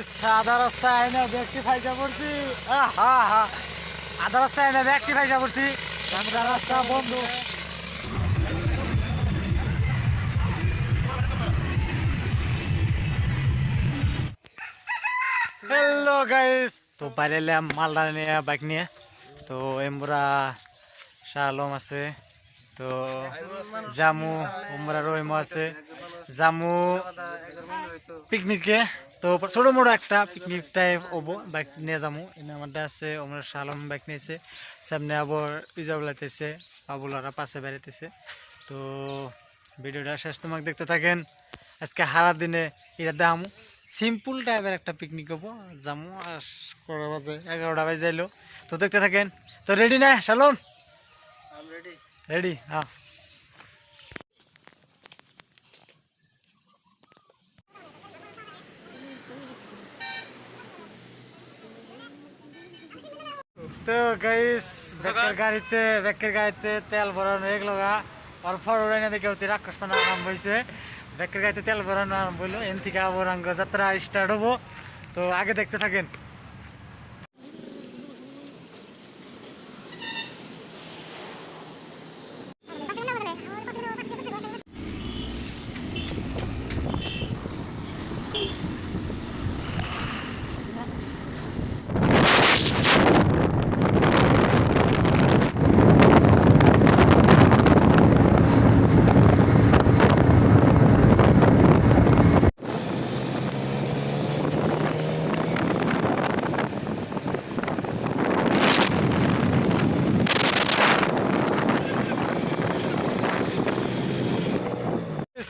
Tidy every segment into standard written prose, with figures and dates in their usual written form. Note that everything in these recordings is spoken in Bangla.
সাদা রাস্তায় না ব্যক্তি ফাইজা পড়ছি। আধা রাস্তায় না ব্যক্তি ফাইজা পড়ছি। রাস্তা বন্ধ। হ্যালো গাইস, তো বাইরে এলাম মালদা নিয়ে, বাইক নিয়ে। তো এমরা শাহ আলম আছে, তো জামু উমরা রহিম আছে, জামু পিকনিকে। তো ছোট মোটো একটা পিকনিক টাইপ হবো, বাইক নিয়ে যাবো। এনে আমারটা আছে ওমরা শাহ আলম বাইক নিয়েছে, সামনে আবার পিজাবলাইতেছে, বাবুলারা পাশে বেড়াইতেছে। তো ভিডিওটা শেষ তোমাকে দেখতে থাকেন। আজকে হারা দিনে এটা দেখামু, সিম্পল টাইপের একটা পিকনিক হবো, যাবো। আর কটা বাজে, 11টা বাজে যাইলো। তো দেখতে থাকেন। তো রেডি না শালম? রেডি, হ্যাঁ। তো গাইস, ব্যাকের গাড়িতে তেল ভরানো এগুলোগা অল্প উড়াই না দেখে অতি রাক্ষস পানা আরম্ভ হয়েছে। ব্যাকের গাড়িতে তেল ভরানো আরম্ভ হইলো, এন থেকে আবরাঙ্গ যাত্রা স্টার্ট হবো। তো আগে দেখতে থাকেন।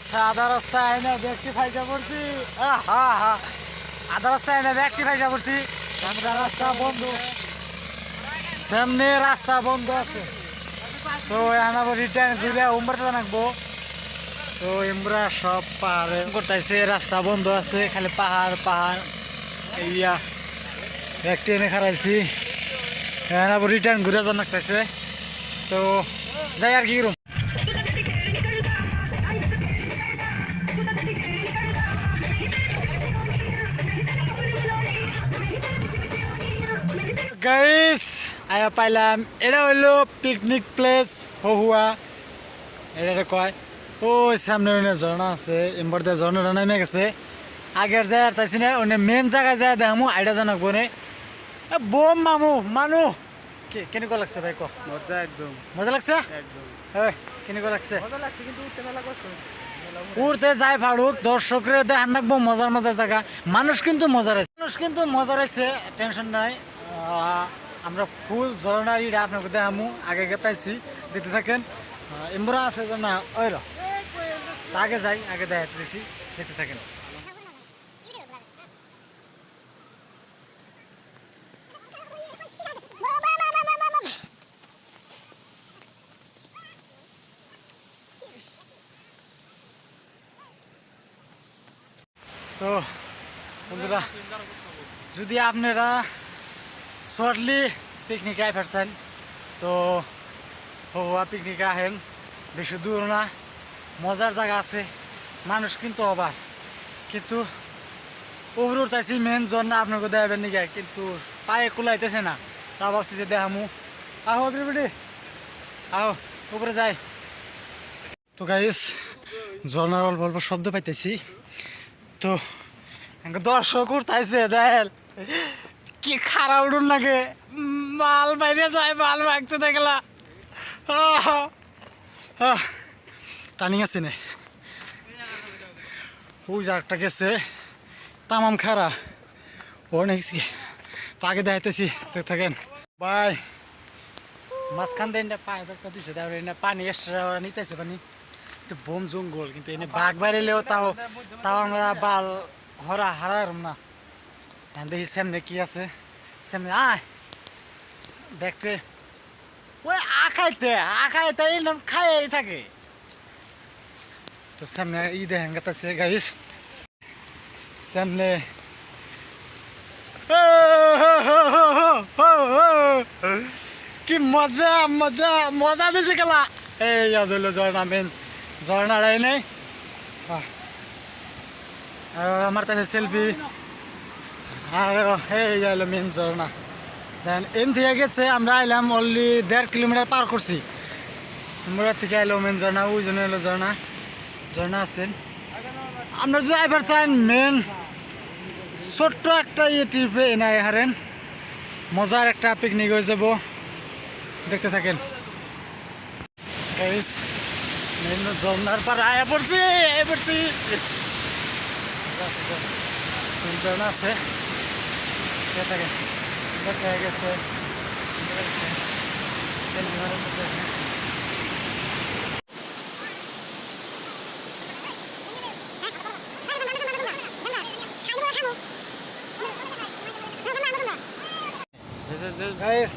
সাদা রাস্তায় না ব্যক্তি ফাইজা পড়ছি। আধা রাস্তায় না ব্যক্তি ফাইজা পড়ছি। রাস্তা বন্ধ, সামনে রাস্তা বন্ধ আছে। তো এখন আবার রিটার্ন ঘুরে উমরাতে নাকবো। তো আমরা সব পাহাড়ে করতেছে, রাস্তা বন্ধ আছে, খালি পাহাড় পাহাড়। ইয়া ব্যক্তি এনে খারাইছি, এখন আবার রিটার্ন ঘুরে যান লাগতেছে। তো যাই আর কি করুম। গাইস আয়া পাইলাম, এটা হইলো পিকনিক প্লেস হহুয়া, এটা কয়। ওই সামনে ঝর্ণা আছে, এমবার দিয়ে ঝর্ণাটা নেমে গেছে। আগের যায় আর তাইছি না, ওনে মেন জায়গায় যায় দেখামু, আইডা জানাক বনে বোম মামু মানু। কেনেকুৱা লাগছে ভাই, ক? মজা একদম, মজা লাগছে একদম কেনেকুৱা লাগছে? মজা লাগছে, কিন্তু উঠতে মেলা কষ্ট। উড়তে যাই ফাড়ুক, দর্শকরে দেখান রাখবো মজার মজার জায়গা। মানুষ কিন্তু মজা রয়েছে, টেনশন নাই। আমরা ফুল ঝর্ণার ইটা আপনাকে দেখামু, আগে গেতাইছি, দেখতে থাকেন। এমরা আছে না ওই আগে যাই, আগে দেখাতে দিছি, দেখতে থাকেন। তো বন্ধুরা, যদি আপনারা শর্টলি পিকনিকে আই পারছেন, তো হওয়া পিকনিকে আহেন। বেশি দূর না, মজার জায়গা আছে, মানুষ কিন্তু অবার। কিন্তু উপরে উঠতেছি মেন ঝর্ণা, আপনাকে দেখাবেন নাকি, কিন্তু পায়ে কুলাইতেছে না। তা ভাবছি যে দেখামু। আহো এভরিবডি, আহো উপরে যাই। তো গাইস, ঝর্ণার অল্প অল্প শব্দ পাইতেছি। তো দর্শক উঠতেছে, দেখেন কি খারা উঠুন লাগে, মাল বাইরে যায়, মাল ভাগছে দেখলা। টার্নিং আছে না, ওই জায়গাটা গেছে তামাম খারা, ও নাকি তাকে দেখাইতেছি, থাকেন ভাই। মাঝখান দিয়ে পায়ে একটা দিছে, তারপরে এনে পানি এক্সট্রা নিতেছে পানি। তো বোম জঙ্গল, কিন্তু এনে বাঘ বাড়িলেও তাও তাও আমরা বাল হরা হারাইম না। দেখি সামনে কি আছে, সামনে আয় দেখতে। ওই আখাইতে এরকম খাই থাকে। তো সামনে ই দেখেন গাতাছে গাইস, সামনে কি মজা মজা মজা দিছে খেলা। এই আজ হইলো ঝর্ণা, মেন ঝর্ণাটাই নেই। আর আমার তাহলে সেলফি আর এই যাইলো মেন ঝর্ণা। দেন এন থেকে গেছে আমরা আইলাম অনলি 1.5 কিলোমিটার পার করছি। আমরা থেকে আইলো মেন ঝর্ণা, ওই জন্য এলো ঝর্ণা। ঝর্ণা আছেন আমরা যদি আইবার চান মেন ছোট্ট একটা ট্রিপে এনে হারেন, মজার একটা পিকনিক হয়ে যাব, দেখতে থাকেন। গাইস মেন ঝর্ণার পার আয়া পড়ছি ঝর্ণা আছে, দেখতে থাকেন। দেখা গেছে গাইস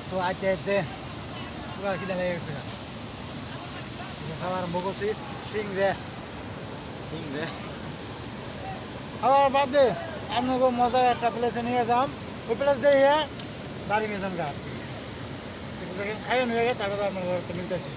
তো আইতে আইতে পুরা খিদা লেগে গেছে। খাওয়া আরম্ভ করছি সিং রে খাওয়ার বাদে আপনাকে মজার একটা প্লেসে নিয়ে যাম, ওই প্লেস দিয়ে বাড়ি নিয়ে যান গা। দেখেন খাইয়ে নিয়ে গে তারপরে আপনার ঘর মিলতেছি।